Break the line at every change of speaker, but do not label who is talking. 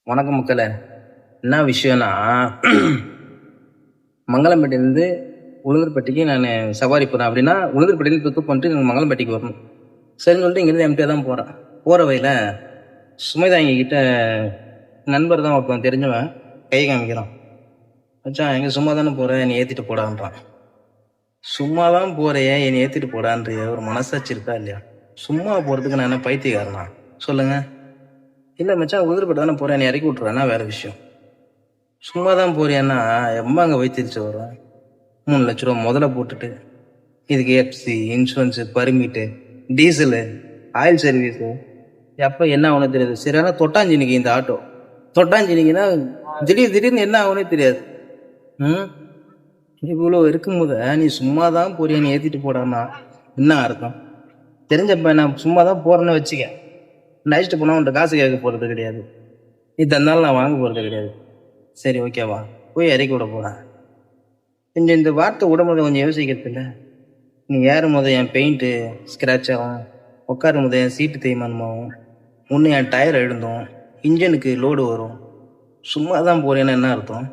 வணக்கம் மக்களே. என்ன விஷயம்னா, மங்களம்பேட்டையிலேருந்து உளுந்தூர்பேட்டைக்கு நான் சவாரி போகிறேன். அப்படின்னா உளுந்தூர்பேட்டையில பிக்கப் பண்ணிட்டு எனக்கு மங்களம்பேட்டைக்கு வரணும். சரின்னு சொல்லிட்டு இங்கேருந்து எம்டியாக தான் போகிறேன். போகிற வழியில் சுமைதாங்கி கிட்ட நண்பர் தான் ஒருத்தன் தெரிஞ்சவன் கை காமிக்கிறான். மச்சான் எங்கே சும்மா தானே போகிறேன், என்னை ஏற்றிட்டு போடான்றான். சும்மா தான் போகிறைய என்னை ஏற்றிட்டு போடான்றிய ஒரு மனசாட்சி இருக்கா இல்லையா? சும்மா போகிறதுக்கு நான் என்ன பைத்தியக்காரனா சொல்லுங்கள்? இல்லை மச்சான் உளுந்தூர்பேட்டை தானே போகிறேன், என்னை இறக்கி விட்ருவேன்னா வேறு விஷயம். சும்மா தான் போறியான்னா எம்மாங்க வைத்திருச்சு வரும். 3 லட்ச ரூபா முதல்ல போட்டுட்டு இதுக்கு FC, insurance, permit, diesel, oil service, எப்போ என்ன ஆகுனே தெரியாது. சரியான தொட்டாஞ்சினிக்கு இந்த ஆட்டோ. தொட்டாஞ்சினிக்குன்னா திடீர்னு என்ன ஆகுனே தெரியாது. இவ்வளோ இருக்கும்போது நீ சும்மா தான் போறியா, நீ ஏற்றிட்டு போடான்னா என்ன அர்த்தம்? தெரிஞ்சப்ப நான் சும்மா தான் போகிறேன்னு வச்சுக்க. நைச்சிட்டு போனால் உன்ட்ட காசு கேட்க போகிறது கிடையாது, நீ தந்தாலும் நான் வாங்க போகிறது கிடையாது. சரி ஓகேவா, போய் இறக்கி விட போகிறேன். கொஞ்சம் இந்த வார்த்தை விடும்போது கொஞ்சம் யோசிக்கிறது இல்லை. நீ ஏறும் போது என் பெயிண்ட்டு ஸ்க்ராட்ச் ஆகும், உட்காரும் போது என் சீட்டு தேய்மானமாகும், ஒன்று என் டயர் எழுந்தும், இன்ஜனுக்கு லோடு வரும். சும்மா தான் போகிறேன்னு என்ன அர்த்தம்?